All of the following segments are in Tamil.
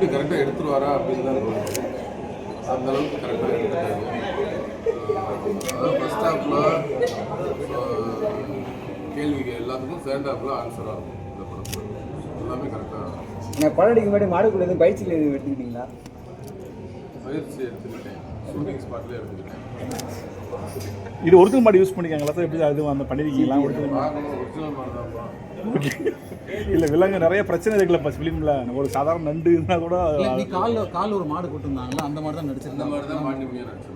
எப்படி கரெக்டாக எடுத்துருவாரா அப்படின்னு தான் தோணுது. அந்தளவுக்கு கரெக்டாக எடுத்துட்டாரு. அதாவது ஃபஸ்ட் ஹாஃபில் கேள்விக்கு எல்லாத்துக்கும் செகண்ட் ஹாஃபில் ஆன்சராக இருக்கும். இந்த படத்தில் எல்லாமே கரெக்டாக நான் படம் முன்னாடி மாடுக்குள்ள எதுவும் பயிற்சியில் எதுவும் எடுத்துக்கிட்டீங்களா? பயிற்சி எடுத்துக்கிட்டேன், ஷூட்டிங் ஸ்பாட்லேயே எடுத்துக்கிட்டேன். இது ஒரிஜினல் மாடு யூஸ் பண்ணிக்காங்களா சார்? எப்படி அது அந்த பண்ணியிருக்கீங்களா? ஒரிஜினல் மாடு தான்ப்பா. இல்லை விலங்கு நிறைய பிரச்சனை இருக்குல்ல இப்போ ஃபிலிமில். ஒரு சாதாரண நண்டு இருந்தால் கூட நீ கால் ஒரு மாடு கொடுத்துருந்தாங்களா? அந்த மாதிரி தான் நடிச்சிருந்த இந்த மாதிரி தான் மாட்டி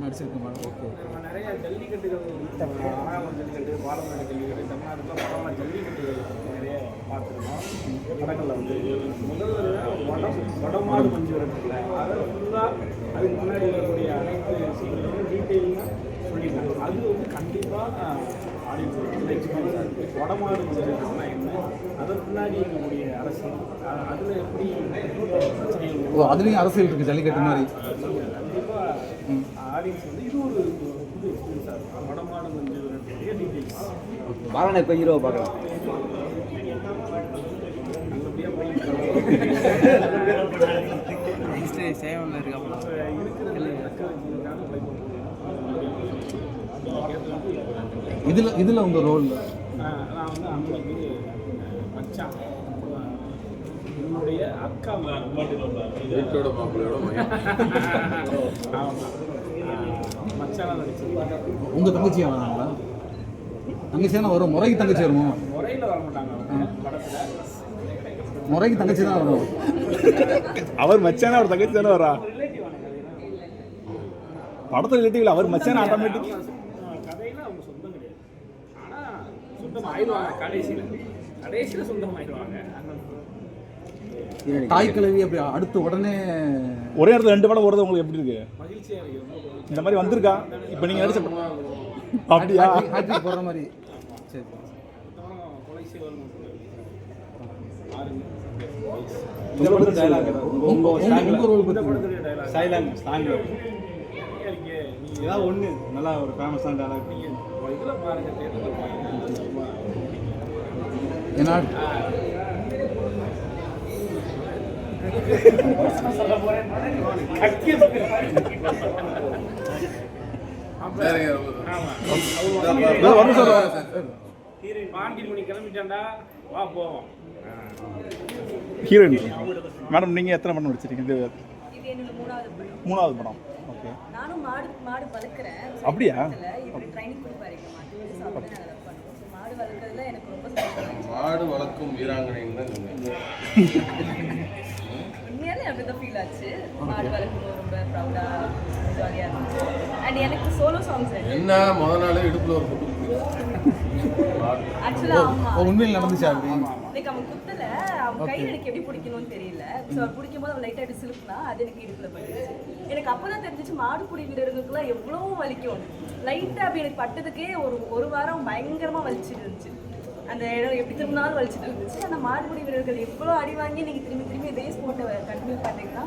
நடிச்சிருக்க மாடு. ஓகே. நிறைய ஜல்லிக்கட்டுகள் ஆனாமலை ஜல்லிக்கட்டு, பாலமேடு ஜல்லிக்கட்டு, தமிழ்நாட்டில் பரவாயில்ல ஜல்லிக்கட்டு நிறைய பார்த்துருக்கோம். படங்களில் வந்து வடமாடு கொஞ்சம் இருக்குல்ல, அதை ஃபுல்லாக அதுக்கு முன்னாடி வரக்கூடிய அனைத்து சீன்களும் டீட்டெயிலாக சொல்லியிருக்காங்க. அது வந்து கண்டிப்பாக ஆடியன்ஸ் எக்ஸ்பீரியன்ஸாக இருக்குது. வடமாடு கொஞ்சம் என்ன, அதற்கு முன்னாடி இருக்கக்கூடிய அரசியல், அதில் எப்படி பிரச்சனைகள், அதுலேயும் அரசியல் இருக்குது ஜல்லிக்கட்டு மாதிரி. கண்டிப்பாக ஆடியன்ஸ் வந்து இது ஒரு புது எக்ஸ்பீரியன்ஸாக இருக்கும். வடமாடு கொஞ்சம் நிறைய டீட்டெயில்ஸ் பாலனை இப்போ ஹீரோவை பார்க்கலாம். சேவனில் இருக்காங்களா? இதில் உங்கள் ரோல்? நான் வந்து அவங்களுக்கு மச்சான், என்னுடைய அக்கா வீட்டோட மாப்பிள்ளையோட மச்சானாக நடிச்சிருக்காங்க. உங்கள் தங்கச்சியாக வராங்களா? தங்கச்சியான வரும், முறைக்கு தங்கச்சி வருமோ? முறையில் வர மாட்டாங்க அவங்க படத்தில். முறைக்கு தங்கச்சி தான் வரும். அவர் மச்சானா அவர் தங்கச்சி தானே வரா படத்தில் ரிலேட்டிவ். அவர் மச்சான ஆட்டோமேட்டிக் கதையில் அவங்க சொந்தம் கிடையாது, ஆனால் சொந்தம் ஆயிடுவாங்க கடைசியில் சொந்தம் ஆயிடுவாங்க. தாய் கிழவி அப்படி அடுத்து உடனே ஒரே இடத்துல 2 படம் போகிறது உங்களுக்கு எப்படி இருக்கு? மகிழ்ச்சியாக இருக்குது. இந்த மாதிரி வந்திருக்கா இப்போ நீங்கள் நடிச்ச அப்படியா? ஹாட்ரிக் போடுற மாதிரி. சரி. கொலை செய்வார் உங்கள் ரோல் பற்றி ஏதாவது ஒன்று நல்லா ஒரு ஃபேமஸான டயலாக் இதில் பாருங்க, ஏன்னா பாண்டிமணி கிளம்பிட்டாண்டா, வா போவோம். ஹீரோயின் மேடம், நீங்கள் எத்தனை படம் நடிச்சிருக்கீங்க? இது என்னோட 3வது படம். 3வது படம். ஓகே. நானும் மாடு வளர்க்குறேன். அப்படியா? இப்படி ட்ரைனிங் கொடுப்பாரு மாட்டு சாப்பிட்டு நான் அதை பண்ணுவோம். மாடு வளர்க்குறதுல எனக்கு ரொம்ப சந்தோஷம். மாடு வளர்க்கும் வீராங்கனைன்னு தான் சொன்னேன். உண்மையாலே அப்படி தான் ஃபீல் ஆச்சு. மாடு வளர்க்கும்போது ரொம்ப ப்ரௌடாக ஜாலியாக இருந்துச்சு. அண்ட் எனக்கு சோலோ சாங்ஸ் என்ன முத நாளே இடுப்பில் ஒரு குட்டு ஆக்சுவலாக ஆமாம் உண்மையில் நடந்துச்சு அப்படி. லைக் அவன் குத்தல, அவன் கையில் எனக்கு எப்படி பிடிக்கணும்னு தெரியல. ஸோ அவன் பிடிக்கும் போது அவன் லைட்டாக சிலுப்புனா அது எனக்கு இடுப்பில் பட்டுச்சு. எனக்கு அப்போ தான் தெரிஞ்சிச்சு மாடு பிடி வீரர்களுக்குலாம் எவ்வளோ வலிக்கும். லைட்டாக அப்படி எனக்கு பட்டதுக்கே ஒரு வாரம் பயங்கரமாக வலிச்சுட்டு இருந்துச்சு. அந்த இடம் எப்படி திரும்பினாலும் வலிச்சுட்டு இருந்துச்சு. அந்த மாடுபிடி வீரர்கள் எவ்வளோ அடி வாங்கி நீங்கள் திரும்பி இதே ஸ்போர்ட்டை கண்டினியூ பண்ணீங்கன்னா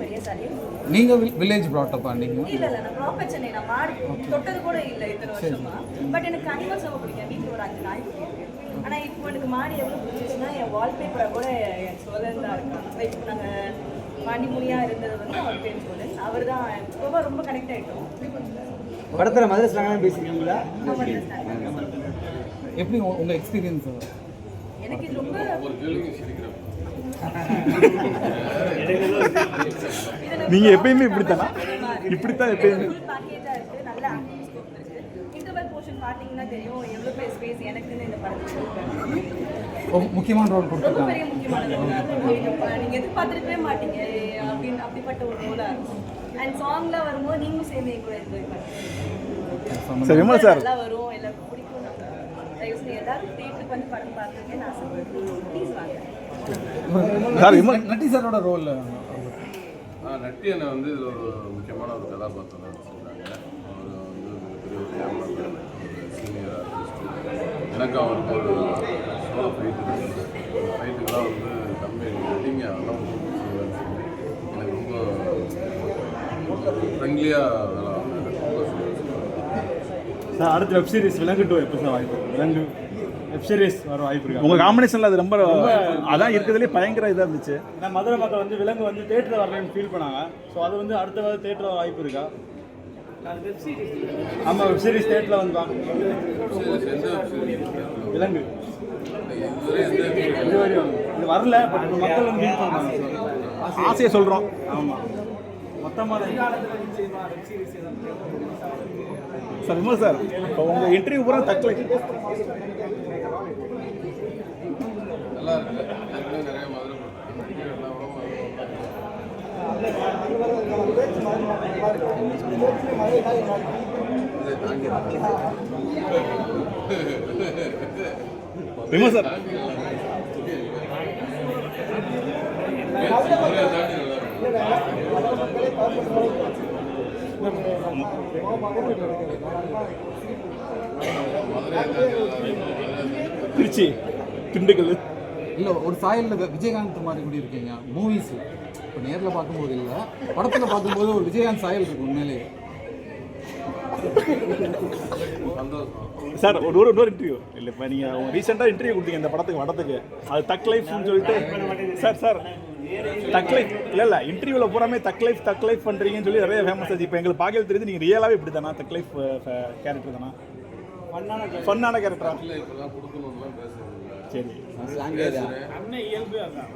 பெரிய சாரி. நீங்கள் வில்லேஜ் ப்ராட்டப்பா? நீங்கள் இல்லை நான் ப்ராப்பர் சென்னை. நான் மாடு தொட்டது கூட இல்லை இத்தனை வருஷமா. பட் எனக்கு அனிமல்ஸ் ரொம்ப பிடிக்கும். வீட்டில் ஒரு 5 நாய் இருக்கு. ஆனால் இப்போ எனக்கு மாடு எவ்வளோ பிடிச்சிச்சுன்னா என் வால்பேப்பரை கூட என் சோழன் தான் இருக்காங்க. லைக் நாங்கள் பாண்டிமுனியாக இருந்தது வந்து அவர் பேர் சோழன். அவர் தான் ரொம்ப கனெக்ட் ஆகிட்டோம். படத்தில் மதுரை ஸ்லாங்கெல்லாம் பேசியிருக்கீங்களா? எப்படி உங்கள் எக்ஸ்பீரியன்ஸ்? எனக்கு இது ரொம்ப ஒரு கேள்விக்கு சிரிக்கிறேன். நீங்கள் எப்பயுமே இப்படித்தானா? இப்படித்தான் எப்பயுமே. பேக்கேஜாக இருக்குது. நல்ல ஆக்டிங் ஸ்கோப் இருக்குது. இன்டர்வல் போர்ஷன் பார்த்தீங்கன்னா தெரியும் எவ்வளோ ஸ்பேஸ் எனக்குன்னு இந்த படத்தில் முக்கியமான ரோல் ரொம்ப கொடுத்துருக்காங்க. பெரிய முக்கியமான ரோலாக இருக்கும். நீங்கள் எதிர்பார்த்துருக்கவே மாட்டீங்க அப்படிப்பட்ட ஒரு ரோலாக இருக்கும். அண்ட் சாங்லாம் வரும்போது நீங்களும் சேர்ந்து கூட என்ஜாய் பண்ணுங்க. சரி விமல் சார், நல்லா வரும், எல்லாருக்கும் பிடிக்கும். தயவுசெய்து எல்லாரும் தேட்டருக்கு வந்து படம் பார்த்துருக்கேன்னு ஆசைப்படுறேன். ப்ளீஸ் வாங்க. சார் விமல் நட்டி சாரோட ரோல். நட்டி அண்ணன் வந்து இதில் ஒரு முக்கியமான ஒரு கதாபாத்திரம் நடிச்சிருக்காங்க. அவர் வந்து மிகப்பெரிய ஒரு கேமராமேன், ஒரு சீனியர் ஆர்டிஸ்ட். எனக்கு அவருக்கு ஒரு சோலோ ஃபைட் இருக்குது. ஃபைட்டுக்கெல்லாம் வந்து தம்பி நடிங்க அதெல்லாம் எனக்கு ரொம்ப ஃப்ரெண்ட்லியாக அதெல்லாம் சார் அடுத்த வெப் சீரிஸ் விலங்கு 2 எப்போ சார் வாய்ப்பு? விலங்கு வெப் சீரிஸ் வர வாய்ப்பு இருக்கு. உங்கள் காம்பினேஷனில் அது ரொம்ப அதான் இருக்கிறதுலே பயங்கர இதாக இருந்துச்சு. ஏன்னா மதுரை மக்கள் வந்து விலங்கு வந்து தேட்டரில் வரலன்னு ஃபீல் பண்ணாங்க. ஸோ அது வந்து அடுத்த வாரம் தேட்டரில் வாய்ப்பு இருக்கா? ஆமாம், வெப் சீரிஸ் தேட்டரில் வந்து விலங்கு இதுவரையும் இது வரல. பட் மக்கள் வந்து ஃபீல் பண்ணாங்க. ஆசையை சொல்கிறோம். ஆமாம், மொத்தமாக சார் விமல் சார், இப்போ உங்கள் இன்டர்வியூ பூரா தக்கலை நல்லா இருக்கு. ஏற்கனவே நிறைய மதுரை விமல் சார் திருச்சி திண்டுக்கல் இல்லை ஒரு சாயலில் விஜயகாந்த் மாதிரி கூட இருக்கீங்க மூவிஸ். இப்போ நேரில் பார்க்கும்போது இல்லை, படத்தில் பார்க்கும்போது ஒரு விஜயகாந்த் சாயல் இருக்கு உண்மையிலே. சார் ஒரு இன்டர்வியூ இல்லை, இப்போ நீங்கள் ரீசெண்டாக இன்டர்வியூ கொடுத்தீங்க இந்த படத்துக்கு அது தக் லைஃப்னு சொல்லிட்டு. சார் தக் லைஃப் இல்லை இன்டர்வியூவில் பூராமே தக் லைஃப் பண்ணுறீங்கன்னு சொல்லி நிறைய ஃபேமஸ் ஆச்சு. இப்போ எங்களுக்கு பார்க்கவே தெரியுது நீங்கள் ரியலாகவே இப்படி தானா? தக் லைஃப் கேரக்டர் தானா? ஃபன்னான கேரக்டரா? சரி, அண்ணன் இயல்பு அதான்.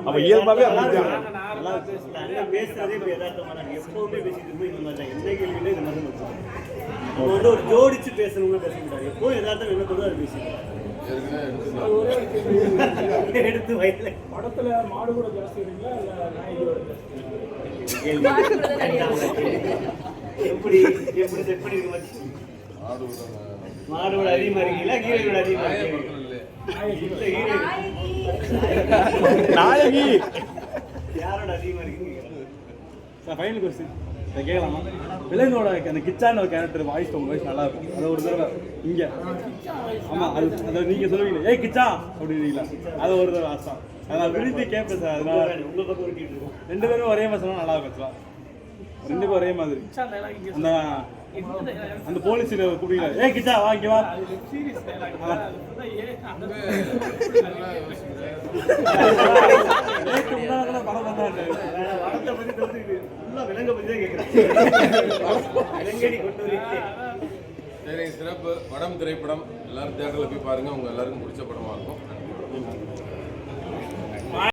அப்போ இயல்பாகவே நல்லா பேசுறதே இப்போ யதார்த்தமான எப்பவுமே பேசிட்டு இருக்கும். இந்த மாதிரி தான் எந்த கேள்வியிலே இந்த மாதிரி தான் நம்ம வந்து ஒரு ஜோடிச்சு பேசணும்னு பேசக்கூடாது. எப்போ யதார்த்தம் என்ன கூட அது பேசிக்கலாம். எடுத்து வயதில் படத்தில் மாடு கூட ஜாஸ்தி இருக்கீங்களா இல்லை நாய்களோட எப்படி இருக்கு மாடோட அதிகமாக இருக்கீங்களா ஹீரோட அதிகமாக இருக்கீங்களா? நாயகி யாரோட அதிகமாக இருக்கீங்க? ஃபைனல் கொஸ்டின் இதை கேட்கலாமா? விலங்கோட அந்த கிச்சான ஒரு கேரக்டர் வாய்ஸ் நல்லா இருக்கும். அதை ஒரு தடவை இங்கே ஆமாம் அதை நீங்கள் சொல்லுவீங்க, ஏய் கிச்சா அப்படிங்களா? அதை ஒரு தடவை ஆசை அதை நான் விருத்தி கேட்பேன் சார். அதனால உங்கள் பக்கம் ஓட்டிட்டு இருக்கோம். ரெண்டு பேரும் ஒரே மாதிரி சொன்னால் நல்லா பேசலாம். ரெண்டு பேரும் ஒரே மாதிரி அந்த போலீஸில் கூப்பிடுங்க, ஏய் கிச்சா வா இங்கே வா. படம் பண்ணாரு படத்தை பற்றி தெரிஞ்சுக்கிட்டு ஃபுல்லாக விலங்கை பற்றி தான் கேட்குறேன். விலங்கடி கொண்டு வரீங்க. சிறப்பு படம் திரைப்படம் எல்லாரும் தேட்டரில் போய் பாருங்கள். உங்கள் எல்லாருக்கும் பிடிச்ச படமாக இருக்கும்.